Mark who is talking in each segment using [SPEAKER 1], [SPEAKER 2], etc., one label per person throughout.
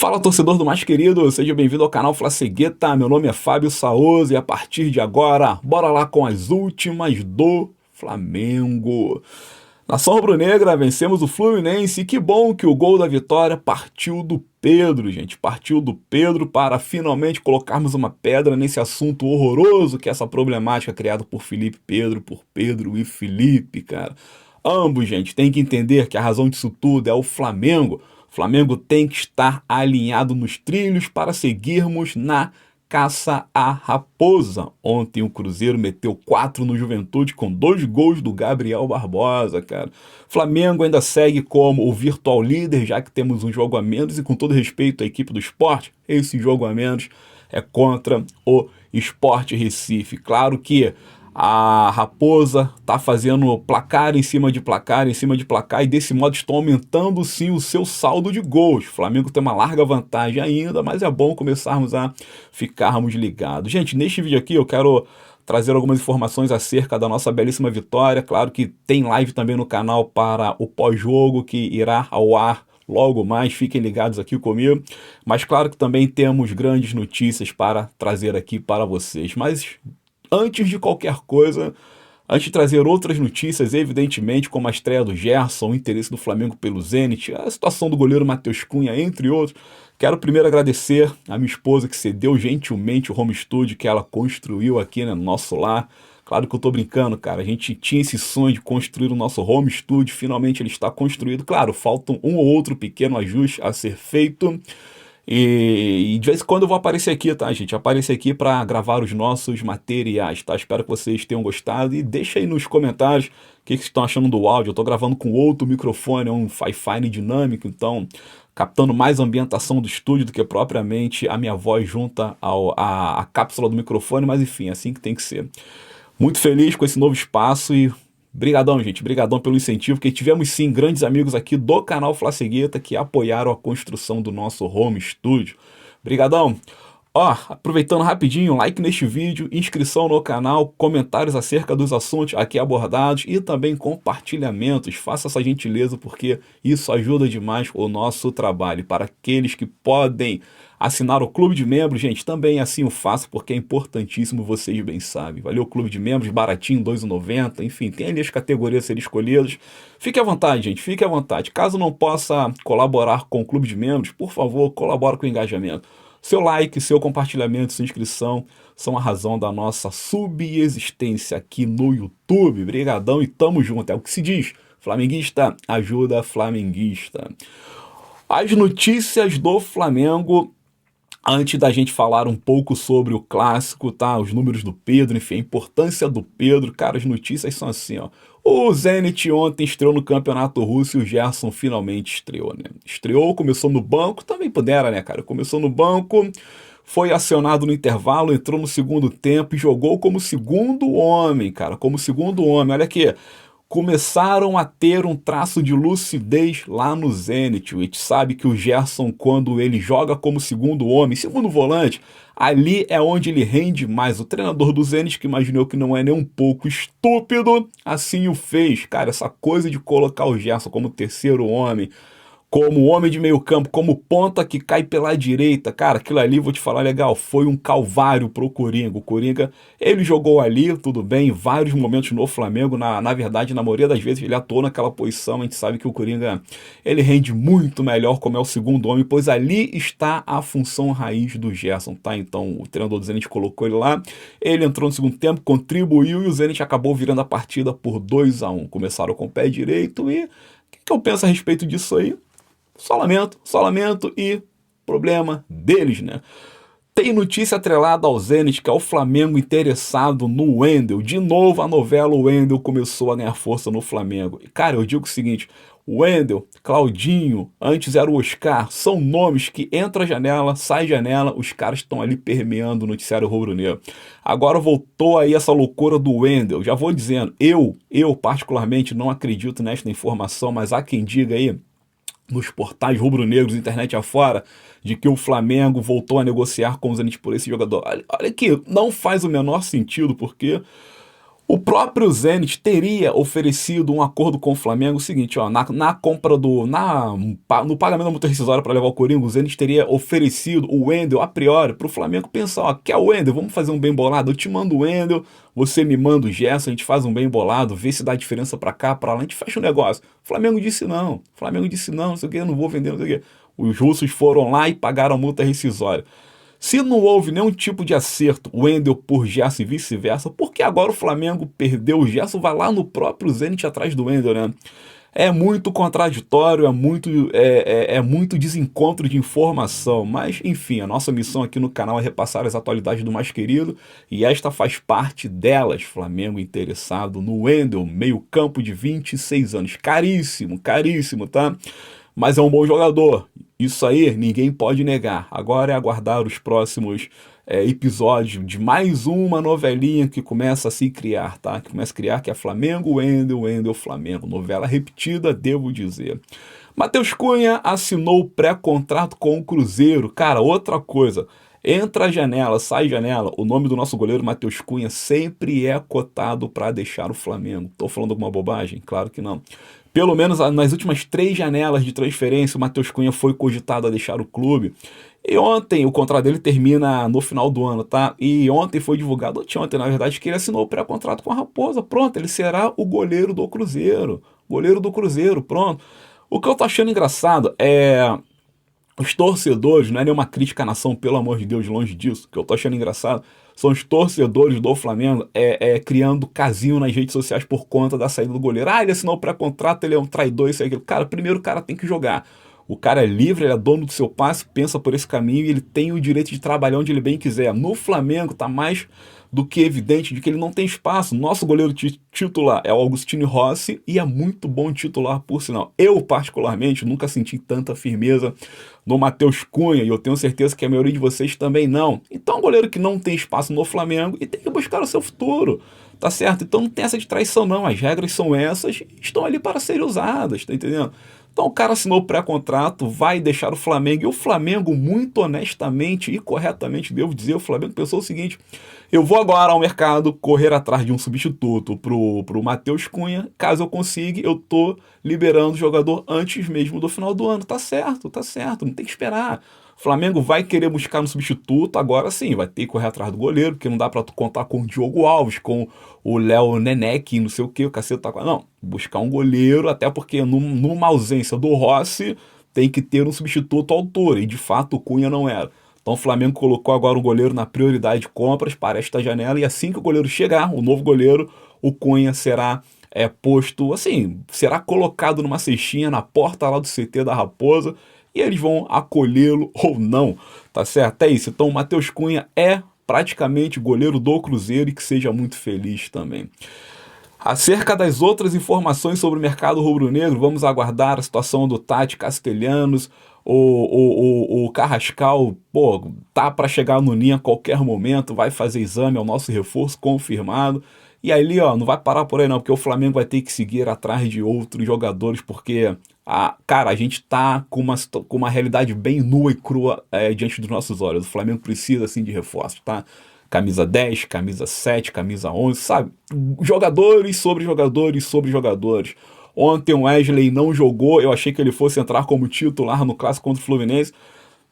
[SPEAKER 1] Fala, torcedor do mais querido, seja bem-vindo ao canal Flacegueta. Meu nome é Fábio Saoso e a partir de agora, bora lá com as últimas do Flamengo. Nação rubro-negra, vencemos o Fluminense e que bom que o gol da vitória partiu do Pedro, gente. Partiu do Pedro para finalmente colocarmos uma pedra nesse assunto horroroso que é essa problemática criada por Felipe Pedro, por Pedro e Felipe, cara. Ambos, gente, têm que entender que a razão disso tudo é o Flamengo. O Flamengo tem que estar alinhado nos trilhos para seguirmos na caça à raposa. Ontem o Cruzeiro meteu 4 no Juventude com 2 gols do Gabriel Barbosa, cara. Flamengo ainda segue como o virtual líder, já que temos um jogo a menos e com todo respeito à equipe do Sport, esse jogo a menos é contra o Sport Recife. Claro que a Raposa está fazendo placar em cima de placar, em cima de placar, e desse modo estão aumentando sim o seu saldo de gols. O Flamengo tem uma larga vantagem ainda, mas é bom começarmos a ficarmos ligados. Gente, neste vídeo aqui eu quero trazer algumas informações acerca da nossa belíssima vitória. Claro que tem live também no canal para o pós-jogo, que irá ao ar logo mais, fiquem ligados aqui comigo. Mas claro que também temos grandes notícias para trazer aqui para vocês. Mas antes de qualquer coisa, antes de trazer outras notícias, evidentemente, como a estreia do Gerson, o interesse do Flamengo pelo Zenit, a situação do goleiro Matheus Cunha, entre outros, quero primeiro agradecer a minha esposa que cedeu gentilmente o home studio que ela construiu aqui, né, no nosso lar. Claro que eu tô brincando, cara, a gente tinha esse sonho de construir o nosso home studio, finalmente ele está construído. Claro, faltam um ou outro pequeno ajuste a ser feito. E de vez em quando eu vou aparecer aqui, tá, gente? Aparecer aqui para gravar os nossos materiais, tá? Espero que vocês tenham gostado e deixa aí nos comentários o que vocês estão achando do áudio. Eu tô gravando com outro microfone, um Fifine dinâmico, então captando mais ambientação do estúdio do que propriamente a minha voz junta à cápsula do microfone, mas enfim, é assim que tem que ser. Muito feliz com esse novo espaço e brigadão, gente, brigadão pelo incentivo, porque tivemos sim grandes amigos aqui do canal Flacegueta que apoiaram a construção do nosso home studio. Brigadão. Ó, aproveitando rapidinho, like neste vídeo, inscrição no canal, comentários acerca dos assuntos aqui abordados e também compartilhamentos. Faça essa gentileza porque isso ajuda demais o nosso trabalho. Para aqueles que podem assinar o clube de membros, gente, também assim o faço porque é importantíssimo, vocês bem sabem. Valeu, clube de membros, baratinho, R$ 2,90, enfim, tem ali as categorias a serem escolhidas. Fique à vontade, gente, fique à vontade. Caso não possa colaborar com o clube de membros, por favor, colabore com o engajamento. Seu like, seu compartilhamento, sua inscrição são a razão da nossa subexistência aqui no YouTube. Brigadão e tamo junto, é o que se diz. Flamenguista ajuda flamenguista. As notícias do Flamengo, antes da gente falar um pouco sobre o clássico, tá? Os números do Pedro, enfim, a importância do Pedro, cara, as notícias são assim, ó. O Zenit ontem estreou no Campeonato Russo e o Gerson finalmente estreou, né? Estreou, começou no banco, também pudera, né, cara? Começou no banco, foi acionado no intervalo, entrou no segundo tempo e jogou como segundo homem, cara, como segundo homem. Olha aqui, começaram a ter um traço de lucidez lá no Zenit. A gente sabe que o Gerson, quando ele joga como segundo homem, segundo volante, ali é onde ele rende mais. O treinador do Zenit, que imaginou que não é nem um pouco estúpido, assim o fez. Cara, essa coisa de colocar o Gerson como terceiro homem, como homem de meio campo, como ponta que cai pela direita, cara, aquilo ali, vou te falar, legal, foi um calvário pro Coringa. O Coringa, ele jogou ali, tudo bem, em vários momentos no Flamengo, na verdade, na maioria das vezes ele atuou naquela posição. A gente sabe que o Coringa, ele rende muito melhor como é o segundo homem, pois ali está a função raiz do Gerson, tá? Então, o treinador do Zenit colocou ele lá, ele entrou no segundo tempo, contribuiu e o Zenit acabou virando a partida por 2-1. Começaram com o pé direito e o que eu penso a respeito disso aí? Só lamento e problema deles, né? Tem notícia atrelada ao Zenit, que é o Flamengo interessado no Wendel. De novo, a novela Wendel começou a ganhar força no Flamengo. E, cara, eu digo o seguinte, Wendel, Claudinho, antes era o Oscar, são nomes que entra a janela, sai janela, os caras estão ali permeando o noticiário rubro-negro. Agora voltou aí essa loucura do Wendel. Já vou dizendo, eu particularmente não acredito nesta informação, mas há quem diga aí, nos portais rubro-negros, internet afora, de que o Flamengo voltou a negociar com o Zenit por esse jogador. Olha aqui, não faz o menor sentido, porque O próprio Zenit teria oferecido um acordo com o Flamengo, o seguinte, ó, na compra no pagamento da multa rescisória para levar o Coringa, o Zenit teria oferecido o Wendel a priori para o Flamengo pensar, ó, quer o Wendel? Vamos fazer um bem bolado, eu te mando o Wendel, você me manda o Gerson, a gente faz um bem bolado, vê se dá diferença para cá, para lá, a gente fecha o negócio. O Flamengo disse não, não sei o que, eu não vou vender, não sei o que. Os russos foram lá e pagaram a multa rescisória. Se não houve nenhum tipo de acerto, Wendel por Gerson e vice-versa, por que agora o Flamengo perdeu o Gerson, vai lá no próprio Zenit atrás do Wendel, né? É muito contraditório, é muito desencontro de informação, mas enfim, a nossa missão aqui no canal é repassar as atualidades do mais querido e esta faz parte delas. Flamengo interessado no Wendel, meio campo de 26 anos, caríssimo, caríssimo, tá? Mas é um bom jogador. Isso aí ninguém pode negar. Agora é aguardar os próximos episódios de mais uma novelinha que começa a se criar, tá? Que começa a criar, que é Flamengo, Wendel, Wendel, Flamengo. Novela repetida, devo dizer. Matheus Cunha assinou pré-contrato com o Cruzeiro. Cara, outra coisa. Entra a janela, sai janela. O nome do nosso goleiro, Matheus Cunha, sempre é cotado para deixar o Flamengo. Tô falando alguma bobagem? Claro que não. Pelo menos nas últimas 3 janelas de transferência, o Matheus Cunha foi cogitado a deixar o clube. E ontem, o contrato dele termina no final do ano, tá? E ontem foi divulgado, ontem na verdade, que ele assinou o pré-contrato com a Raposa. Pronto, ele será o goleiro do Cruzeiro. Goleiro do Cruzeiro, pronto. O que eu tô achando engraçado é... Os torcedores, não é nenhuma crítica à nação, pelo amor de Deus, longe disso. O que eu tô achando engraçado são os torcedores do Flamengo criando casinho nas redes sociais por conta da saída do goleiro. Ah, ele assinou o pré-contrato, ele é um traidor, isso e aquilo. Cara, primeiro o cara tem que jogar. O cara é livre, ele é dono do seu passe, pensa por esse caminho e ele tem o direito de trabalhar onde ele bem quiser. No Flamengo tá mais do que evidente de que ele não tem espaço. Nosso goleiro titular é o Agostinho Rossi e é muito bom titular, por sinal. Eu, particularmente, nunca senti tanta firmeza no Matheus Cunha e eu tenho certeza que a maioria de vocês também não. Então é um goleiro que não tem espaço no Flamengo e tem que buscar o seu futuro, tá certo? Então não tem essa de traição não, as regras são essas e estão ali para serem usadas, tá entendendo? Então o cara assinou o pré-contrato, vai deixar o Flamengo, e o Flamengo, muito honestamente e corretamente, devo dizer, o Flamengo pensou o seguinte: eu vou agora ao mercado correr atrás de um substituto pro Matheus Cunha, caso eu consiga, eu tô liberando o jogador antes mesmo do final do ano. Tá certo, não tem que esperar. O Flamengo vai querer buscar um substituto, agora sim, vai ter que correr atrás do goleiro, porque não dá pra tu contar com o Diogo Alves, com o Léo Nenec, não sei o que, o cacete tá... Não, buscar um goleiro, até porque numa ausência do Rossi, tem que ter um substituto à altura, e de fato o Cunha não era. Então o Flamengo colocou agora o goleiro na prioridade de compras para esta janela, e assim que o goleiro chegar, o novo goleiro, o Cunha será posto, assim, será colocado numa cestinha na porta lá do CT da Raposa, e eles vão acolhê-lo ou não, tá certo? É isso, então o Matheus Cunha é praticamente goleiro do Cruzeiro e que seja muito feliz também. Acerca das outras informações sobre o mercado rubro-negro, vamos aguardar a situação do Tati Castelhanos. O Carrascal, pô, tá para chegar no Ninho a qualquer momento, vai fazer exame, é o nosso reforço confirmado. E ali, ó, não vai parar por aí não, porque o Flamengo vai ter que seguir atrás de outros jogadores, porque, cara, a gente tá com uma realidade bem nua e crua diante dos nossos olhos. O Flamengo precisa, assim, de reforços, tá? Camisa 10, camisa 7, camisa 11, sabe? Jogadores sobre jogadores sobre jogadores. Ontem o Wesley não jogou, eu achei que ele fosse entrar como titular no clássico contra o Fluminense.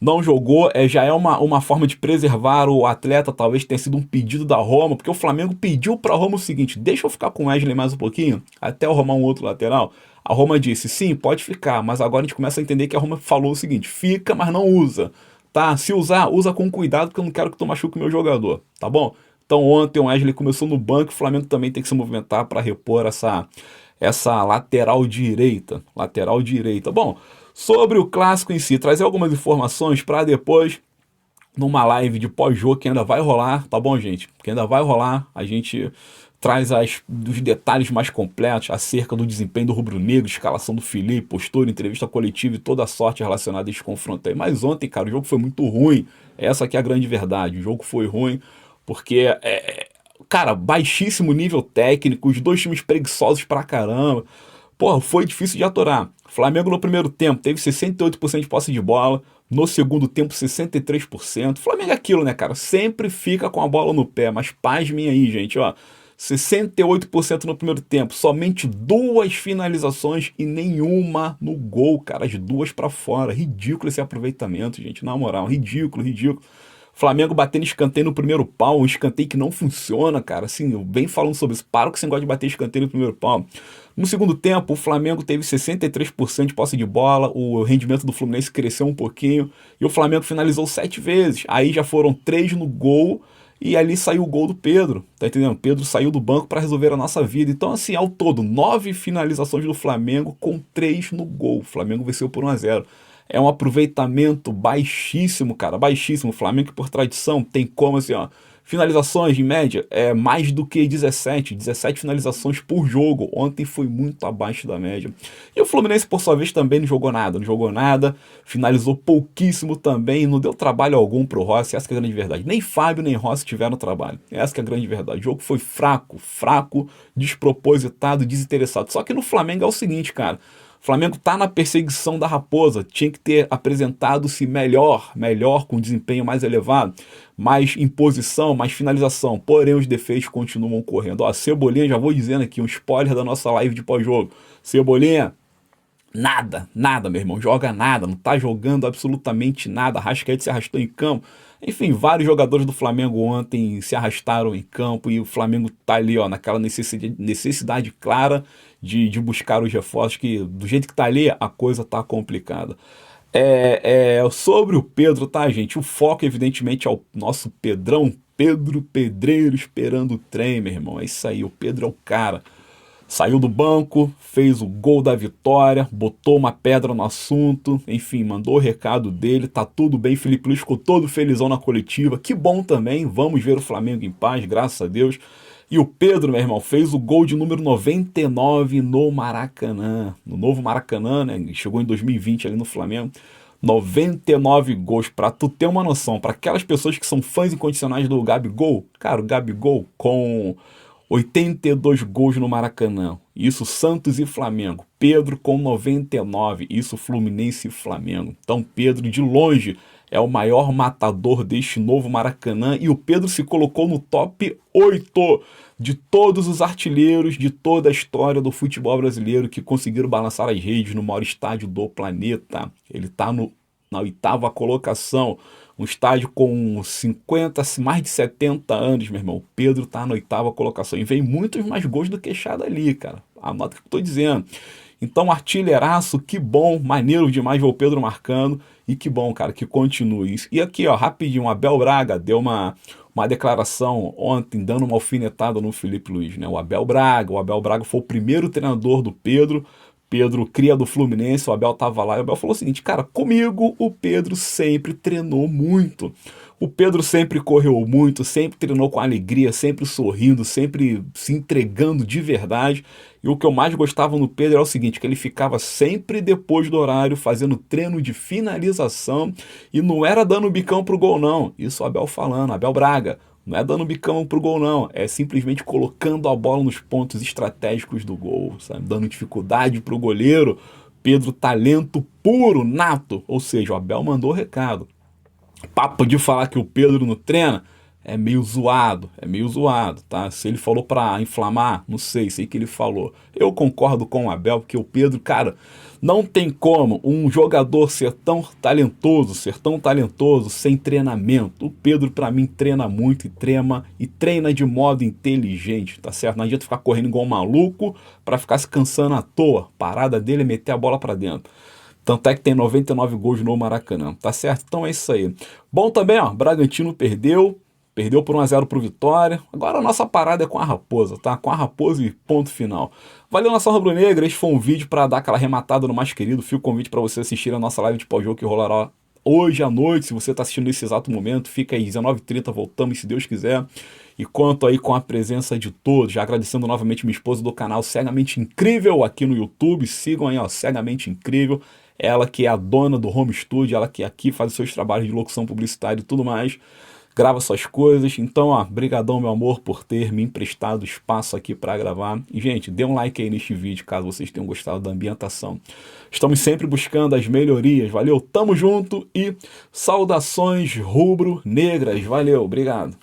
[SPEAKER 1] Não jogou, já é uma forma de preservar o atleta, talvez tenha sido um pedido da Roma, porque o Flamengo pediu para a Roma o seguinte: deixa eu ficar com o Wesley mais um pouquinho, até eu arrumar um outro lateral. A Roma disse, sim, pode ficar, mas agora a gente começa a entender que a Roma falou o seguinte: fica, mas não usa, tá? Se usar, usa com cuidado, porque eu não quero que tu machuque o meu jogador, tá bom? Então ontem o Wesley começou no banco, o Flamengo também tem que se movimentar para repor essa lateral direita. Bom, sobre o clássico em si, trazer algumas informações para depois, numa live de pós-jogo que ainda vai rolar, tá bom, gente? Que ainda vai rolar, a gente traz os detalhes mais completos acerca do desempenho do rubro-negro, escalação do Felipe, postura, entrevista coletiva e toda a sorte relacionada a esse confronto aí. Mas ontem, cara, o jogo foi muito ruim, essa aqui é a grande verdade, o jogo foi ruim, porque cara, baixíssimo nível técnico, os dois times preguiçosos pra caramba. Porra, foi difícil de aturar. Flamengo no primeiro tempo teve 68% de posse de bola, no segundo tempo 63%. Flamengo é aquilo, né, cara? Sempre fica com a bola no pé, mas pasmem aí, gente, ó. 68% no primeiro tempo, somente 2 finalizações e nenhuma no gol, cara, as 2 para fora. Ridículo esse aproveitamento, gente, na moral, ridículo, ridículo. Flamengo batendo escanteio no primeiro pau, um escanteio que não funciona, cara. Assim, eu bem falando sobre isso. Para com esse negócio de bater escanteio no primeiro pau. No segundo tempo, o Flamengo teve 63% de posse de bola, o rendimento do Fluminense cresceu um pouquinho e o Flamengo finalizou 7 vezes. Aí já foram 3 no gol e ali saiu o gol do Pedro, tá entendendo? Pedro saiu do banco para resolver a nossa vida. Então, assim, ao todo, 9 finalizações do Flamengo com 3 no gol. O Flamengo venceu por 1-0. É um aproveitamento baixíssimo, cara, baixíssimo. O Flamengo, que por tradição, tem como, assim, ó, finalizações, em média, é mais do que 17 finalizações por jogo. Ontem foi muito abaixo da média. E o Fluminense, por sua vez, também não jogou nada, finalizou pouquíssimo também, não deu trabalho algum pro Rossi, essa que é a grande verdade. Nem Fábio nem Rossi tiveram trabalho, essa que é a grande verdade. O jogo foi fraco, despropositado, desinteressado. Só que no Flamengo é o seguinte, cara, o Flamengo tá na perseguição da Raposa, tinha que ter apresentado-se melhor, com desempenho mais elevado, mais imposição, mais finalização, porém os defeitos continuam ocorrendo. Ó, Cebolinha, já vou dizendo aqui, um spoiler da nossa live de pós-jogo. Cebolinha, nada, meu irmão, joga nada, não tá jogando absolutamente nada. Rascaeta se arrastou em campo. Enfim, vários jogadores do Flamengo ontem se arrastaram em campo e o Flamengo tá ali, ó, naquela necessidade clara de buscar os reforços, que do jeito que tá ali, a coisa tá complicada. Sobre o Pedro, tá, gente? O foco, evidentemente, é o nosso Pedrão, Pedro Pedreiro esperando o trem, meu irmão. É isso aí, o Pedro é o cara. Saiu do banco, fez o gol da vitória, botou uma pedra no assunto, enfim, mandou o recado dele, tá tudo bem. Felipe Luiz ficou todo felizão na coletiva, que bom também, vamos ver o Flamengo em paz, graças a Deus. E o Pedro, meu irmão, fez o gol de número 99 no Maracanã, no novo Maracanã, né? Chegou em 2020 ali no Flamengo. 99 gols, pra tu ter uma noção, para aquelas pessoas que são fãs incondicionais do Gabigol, cara, o Gabigol com 82 gols no Maracanã, isso Santos e Flamengo. Pedro com 99, isso Fluminense e Flamengo. Então Pedro, de longe, é o maior matador deste novo Maracanã e o Pedro se colocou no top 8 de todos os artilheiros de toda a história do futebol brasileiro que conseguiram balançar as redes no maior estádio do planeta. Ele está na 8ª colocação, um estádio com 50, mais de 70 anos, meu irmão. O Pedro tá na 8ª colocação. E vem muitos mais gols do que Chada ali, cara. Anota o que eu tô dizendo. Então, artilheiraço, que bom, maneiro demais ver o Pedro marcando. E que bom, cara, que continue isso. E aqui, ó, rapidinho, o Abel Braga deu uma declaração ontem, dando uma alfinetada no Felipe Luiz, né? O Abel Braga foi o primeiro treinador do Pedro. Pedro, cria do Fluminense, o Abel tava lá, e o Abel falou o seguinte, cara, comigo o Pedro sempre treinou muito. O Pedro sempre correu muito, sempre treinou com alegria, sempre sorrindo, sempre se entregando de verdade. E o que eu mais gostava no Pedro era o seguinte, que ele ficava sempre depois do horário fazendo treino de finalização e não era dando bicão pro gol não. Isso o Abel falando, Abel Braga. Não é dando bicão pro gol, não. É simplesmente colocando a bola nos pontos estratégicos do gol, sabe? Dando dificuldade pro goleiro. Pedro, talento puro, nato. Ou seja, o Abel mandou o recado. Papo de falar que o Pedro não treina é meio zoado, tá? Se ele falou pra inflamar, não sei que ele falou. Eu concordo com o Abel, porque o Pedro, cara, não tem como um jogador ser tão talentoso sem treinamento. O Pedro, pra mim, treina muito e treina de modo inteligente, tá certo? Não adianta ficar correndo igual um maluco pra ficar se cansando à toa. A parada dele é meter a bola pra dentro. Tanto é que tem 99 gols no Maracanã, tá certo? Então é isso aí. Bom também, ó, Bragantino perdeu por 1-0 pro Vitória. Agora a nossa parada é com a Raposa, tá? Com a Raposa e ponto final. Valeu, nação rubro-negra. Este foi um vídeo para dar aquela arrematada no mais querido. Fica o convite para você assistir a nossa live de pós-jogo que rolará hoje à noite. Se você tá assistindo nesse exato momento, fica aí 19h30, voltamos se Deus quiser. E conto aí com a presença de todos. Já agradecendo novamente minha esposa do canal Cegamente Incrível aqui no YouTube. Sigam aí, ó, Cegamente Incrível. Ela que é a dona do Home Studio, ela que aqui faz os seus trabalhos de locução publicitária e tudo mais, grava suas coisas. Então, ó, brigadão, meu amor, por ter me emprestado espaço aqui para gravar. E, gente, dê um like aí neste vídeo, caso vocês tenham gostado da ambientação. Estamos sempre buscando as melhorias, valeu? Tamo junto e saudações rubro-negras, valeu, obrigado.